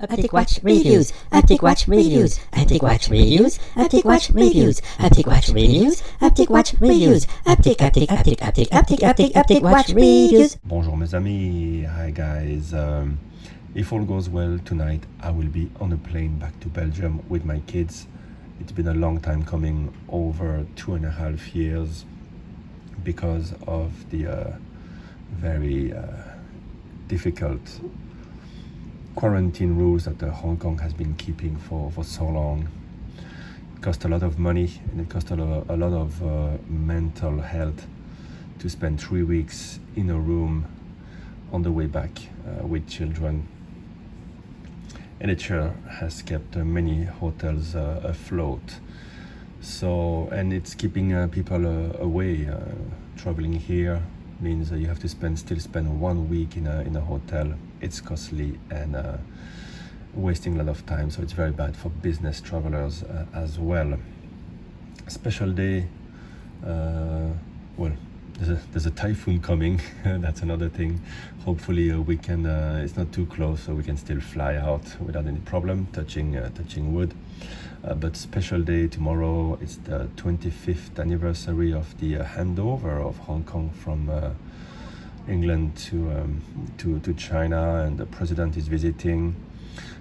Uptick Watch Reviews, Uptick Watch Reviews, Uptick Watch Reviews, Uptick Watch Reviews, Uptick Watch Reviews, Uptick Watch Reviews, Uptick Watch Reviews. Bonjour mes amis, hi guys. If all goes well tonight, I will be on a plane back to Belgium with my kids. It's been a long time coming, over 2.5 years, because of the very difficult quarantine rules that Hong Kong has been keeping for so long. It cost a lot of money, and it cost a lot of mental health to spend 3 weeks in a room on the way back with children. And it sure has kept many hotels afloat. So, and it's keeping people away. Traveling here means you have to still spend 1 week in a hotel. It's costly and wasting a lot of time, so it's very bad for business travelers as well. Special day, well, there's a typhoon coming. That's another thing. Hopefully we can, it's not too close, so we can still fly out without any problem, touching wood. But special day tomorrow. It's the 25th anniversary of the handover of Hong Kong from England to China, and the president is visiting.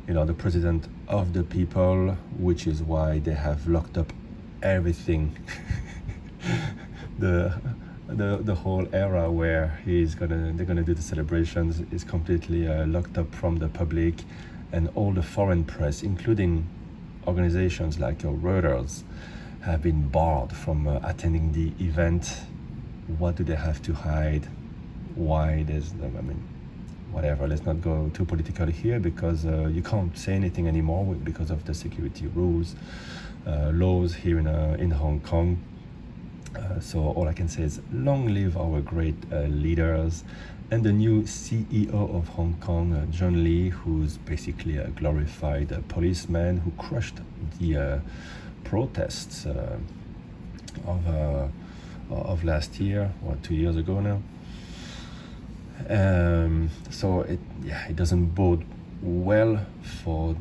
You know, the president of the people, which is why they have locked up everything. The whole era where they're gonna do the celebrations is completely locked up from the public, and all the foreign press, including organizations like Reuters, have been barred from attending the event. What do they have to hide? Why? Whatever. Let's not go too political here, because you can't say anything anymore because of the security rules, laws here in Hong Kong. So all I can say is long live our great leaders, and the new CEO of Hong Kong, John Lee, who's basically a glorified policeman who crushed the protests of last year, or 2 years ago now. So it doesn't bode well for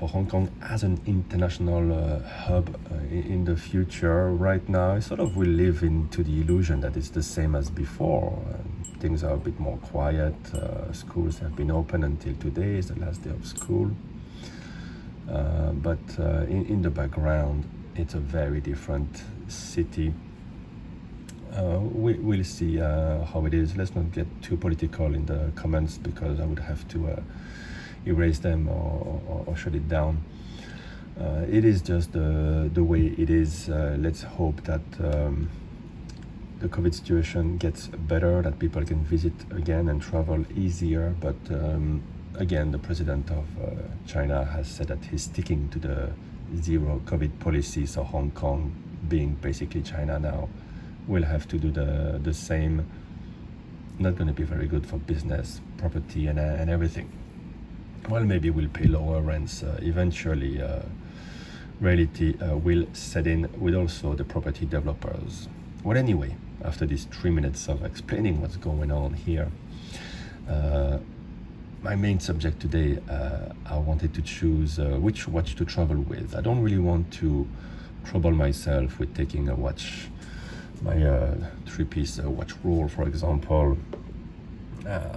Hong Kong as an international hub in the future. Right now, we live into the illusion that it's the same as before. Things are a bit more quiet. Schools have been open until today, is the last day of school. But in the background, it's a very different city. We'll see how it is. Let's not get too political in the comments, because I would have to erase them or shut it down. It is just the way it is. Let's hope that the COVID situation gets better, that people can visit again and travel easier. But again, the president of China has said that he's sticking to the zero COVID policy, so Hong Kong, being basically China now, will have to do the same. Not going to be very good for business, property, and everything. Well, maybe we'll pay lower rents. Eventually, reality will set in with also the property developers. Well, anyway, after these 3 minutes of explaining what's going on here, my main subject today, I wanted to choose which watch to travel with. I don't really want to trouble myself with taking a watch, my 3-piece watch roll, for example.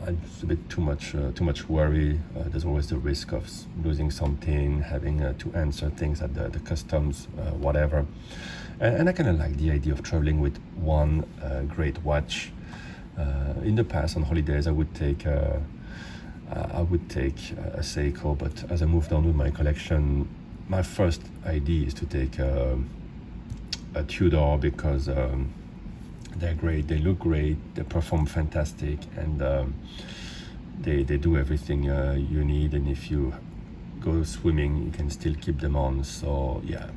It's a bit too much worry. There's always the risk of losing something, having to answer things at the customs, whatever. And I kind of like the idea of traveling with one great watch. In the past, on holidays, I would take a Seiko, but as I moved on with my collection, my first idea is to take a Tudor, because they're great, they look great, they perform fantastic, and they do everything you need. And if you go swimming, you can still keep them on. So yeah,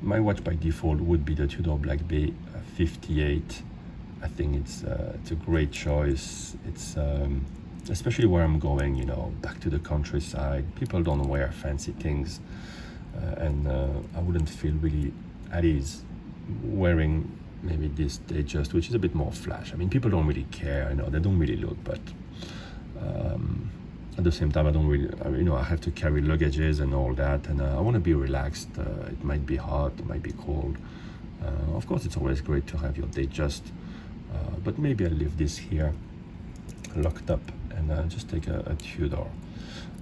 my watch by default would be the Tudor Black Bay 58. I think it's a great choice. It's especially where I'm going, back to the countryside. People don't wear fancy things, and I wouldn't feel really at ease wearing maybe this Datejust, which is a bit more flash. I mean, people don't really care, they don't really look, but at the same time, I don't really, I have to carry luggages and all that, and I want to be relaxed. It might be hot, it might be cold. Of course, it's always great to have your Datejust, but maybe I'll leave this here locked up and just take a Tudor.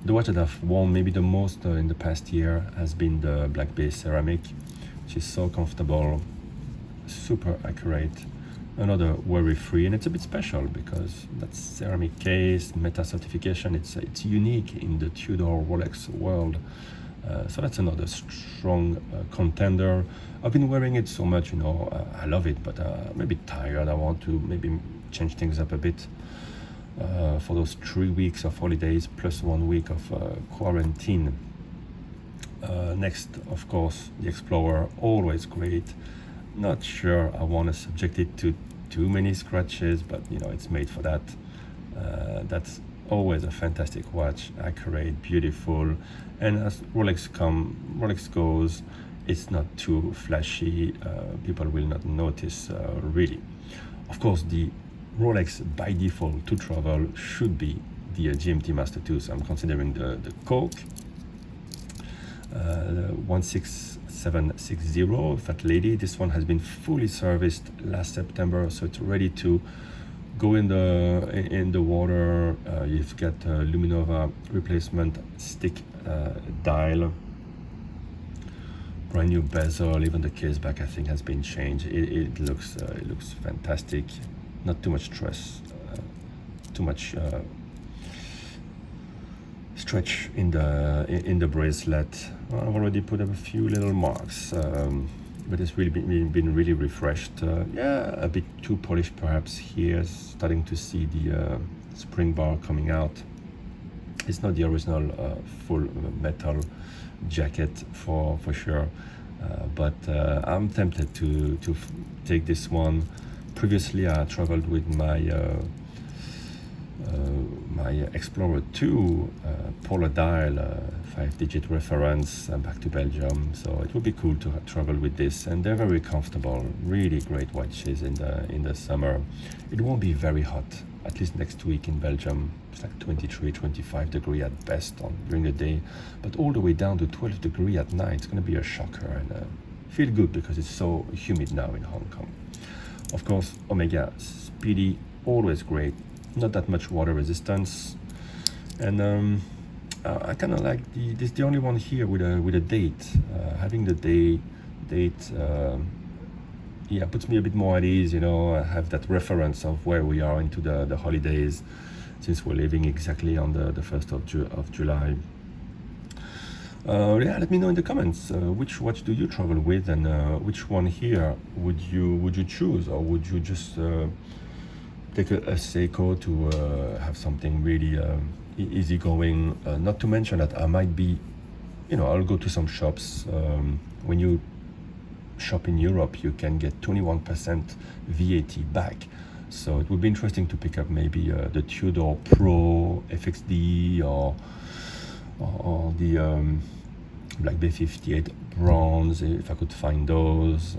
The watch that I've worn maybe the most in the past year has been the Black Bay Ceramic, which is so comfortable, super accurate, another worry-free, and it's a bit special because that ceramic case, Meta certification, it's unique in the Tudor Rolex world. So that's another strong contender. I've been wearing it so much, I love it, but I'm a bit tired. I want to maybe change things up a bit for those 3 weeks of holidays plus 1 week of quarantine. Next, of course, the Explorer, always great. Not sure I want to subject it to too many scratches, but it's made for that. That's always a fantastic watch, accurate, beautiful, and as Rolex goes, it's not too flashy. People will not notice really. Of course, the Rolex by default to travel should be the GMT Master 2, so I'm considering the Coke 16760 Fat Lady. This one has been fully serviced last September, so it's ready to go in the water. You've got a Luminova replacement stick dial, brand new bezel, even the case back I think has been changed. It looks fantastic. Not too much stress, too much stretch in the bracelet. I've already put up a few little marks, but it's really been really refreshed. A bit too polished perhaps here. Starting to see the spring bar coming out. It's not the original full metal jacket for sure, but I'm tempted to take this one. Previously, I traveled with my Explorer 2 Polar Dial 5-digit reference back to Belgium, so it would be cool to travel with this, and they're very comfortable, really great watches in the summer. It won't be very hot, at least next week in Belgium. It's like 23-25 degree at best during the day, but all the way down to 12 degree at night. It's going to be a shocker, and feel good because it's so humid now in Hong Kong. Of course, Omega Speedy, always great, not that much water resistance, and I kind of like this. The only one here with a date. Having the date, puts me a bit more at ease. I have that reference of where we are into the holidays, since we're leaving exactly on the 1st of July. Let me know in the comments which watch do you travel with, and which one here would you choose, or would you just take a Seiko to have something really easygoing? Not to mention that I might be, I'll go to some shops. When you shop in Europe, you can get 21% VAT back. So it would be interesting to pick up maybe the Tudor Pro FXD or the Black Bay 58 bronze, if I could find those.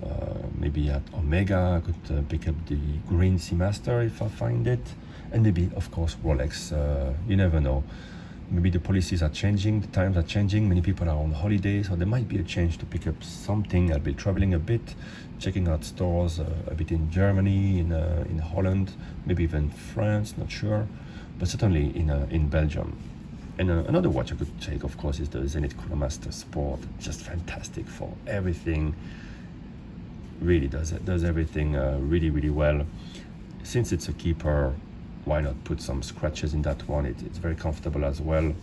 Maybe at Omega I could pick up the Green Seamaster if I find it, and maybe of course Rolex. You never know, maybe the policies are changing, the times are changing, many people are on holiday, so there might be a change to pick up something. I'll be traveling a bit, checking out stores a bit in Germany, in Holland, maybe even France, not sure, but certainly in Belgium. And another watch I could take, of course, is the Zenith Chronomaster Sport. Just fantastic for everything. Really does everything really, really well. Since it's a keeper, why not put some scratches in that one? It's very comfortable as well.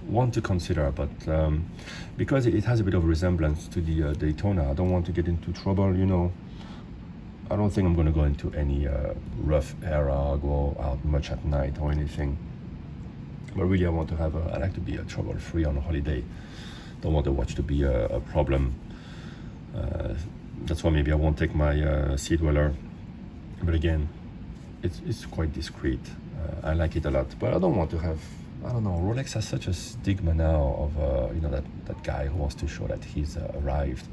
One to consider, but because it has a bit of resemblance to the Daytona, I don't want to get into trouble. I don't think I'm going to go into any rough era, go out much at night or anything. But really, I like to be trouble-free on a holiday. Don't want the watch to be a problem. That's why maybe I won't take my Sea Dweller. But again, it's quite discreet. I like it a lot, but I don't want to have. I don't know. Rolex has such a stigma now of that guy who wants to show that he's arrived.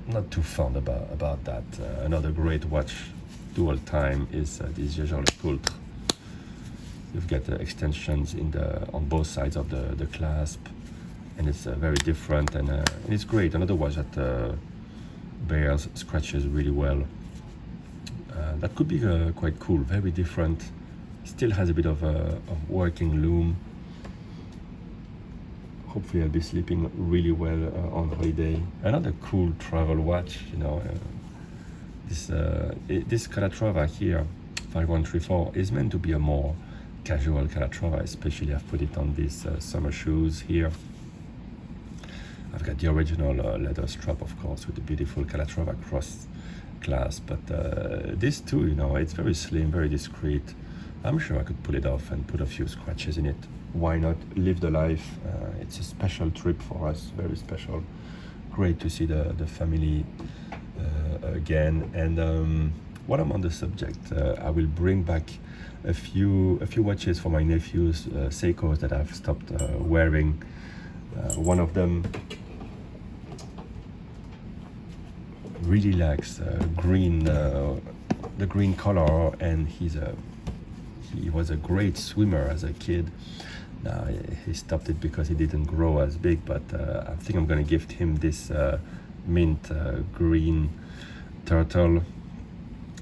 Not too fond about that. Another great watch, dual time, is this Jaeger LeCoultre. You've got extensions on both sides of the clasp, and it's very different, and it's great. Another watch that bears scratches really well. That could be quite cool. Very different. Still has a bit of working loom. Hopefully I'll be sleeping really well on holiday. Another cool travel watch, this Calatrava here, 5134, is meant to be a more casual Calatrava, especially I've put it on these summer shoes here. I've got the original leather strap, of course, with the beautiful Calatrava cross clasp, but this too, it's very slim, very discreet. I'm sure I could pull it off and put a few scratches in it. Why not live the life? It's a special trip for us, very special. Great to see the family again. And while I'm on the subject, I will bring back a few watches for my nephews, Seikos, that I've stopped wearing. One of them really likes green, the green color, and he was a great swimmer as a kid. Now he stopped it because he didn't grow as big, but I think I'm gonna gift him this mint green turtle.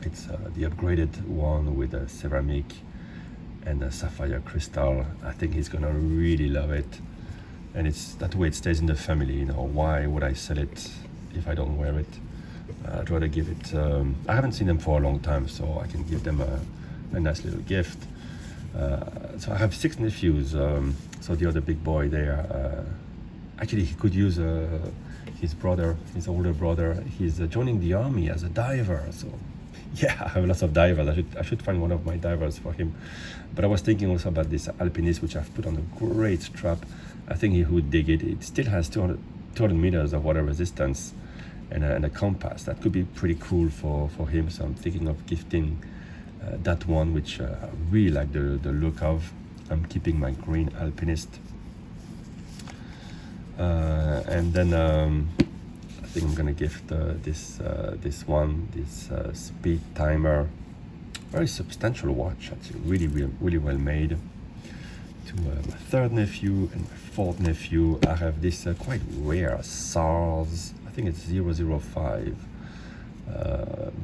It's the upgraded one with a ceramic and a sapphire crystal. I think he's gonna really love it, and it's that way it stays in the family. Why would I sell it if I don't wear it? I'd rather give it. I haven't seen them for a long time, so I can give them a nice little gift. So I have 6 nephews. So the other big boy there, actually he could use his older brother. He's joining the army as a diver. So yeah, I have lots of divers. I should find one of my divers for him. But I was thinking also about this alpinist, which I've put on a great strap. I think he would dig it. It still has 200 meters of water resistance and a compass. That could be pretty cool for him. So I'm thinking of gifting that one, which I really like the look of. I'm keeping my green alpinist. And then I think I'm gonna gift this speed timer. Very substantial watch, actually, really well made. To my 3rd nephew and my 4th nephew, I have this quite rare SARS, I think it's 005,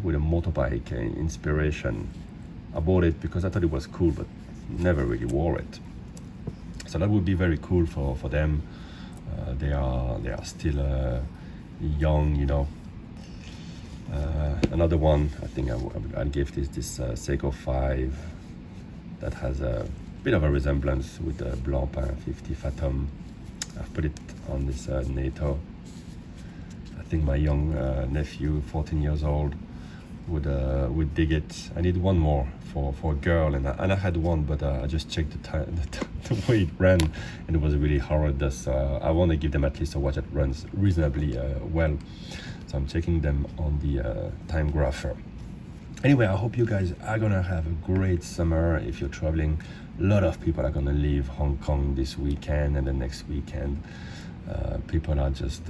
with a motorbike inspiration. I bought it because I thought it was cool, but never really wore it. So that would be very cool for them. They are still young, Another one I think I'll gift is this Seiko 5 that has a bit of a resemblance with the Blancpain 50 Phantom. I've put it on this NATO. I think my young nephew, 14 years old, would dig it. I need one more for a girl, and I had one, but I just checked the time, the way it ran, and it was really horrendous. I want to give them at least a watch that runs reasonably well, so I'm checking them on the time grapher. Anyway, I hope you guys are gonna have a great summer. If you're traveling, a lot of people are gonna leave Hong Kong this weekend and the next weekend. People are just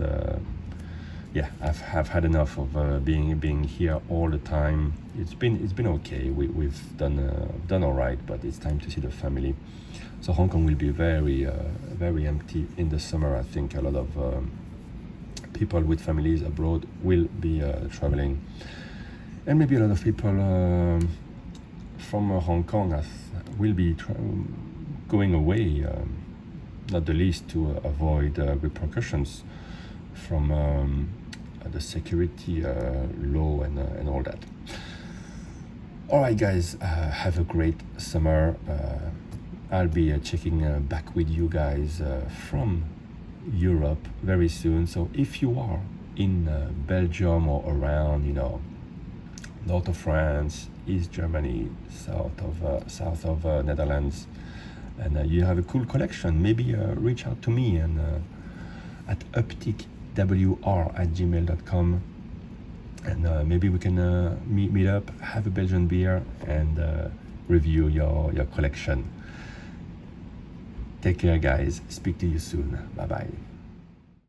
I've had enough of being here all the time. It's been okay. We've done all right, but it's time to see the family. So Hong Kong will be very empty in the summer. I think a lot of people with families abroad will be traveling, and maybe a lot of people from Hong Kong will be going away, not the least to avoid repercussions from the security law and all that. All right, guys, have a great summer. I'll be checking back with you guys from Europe very soon. So if you are in Belgium or around, north of France, East Germany, south of Netherlands, and you have a cool collection, maybe reach out to me and at upticwr@gmail.com, and maybe we can meet up, have a Belgian beer, and review your collection. Take care, guys. Speak to you soon. Bye bye.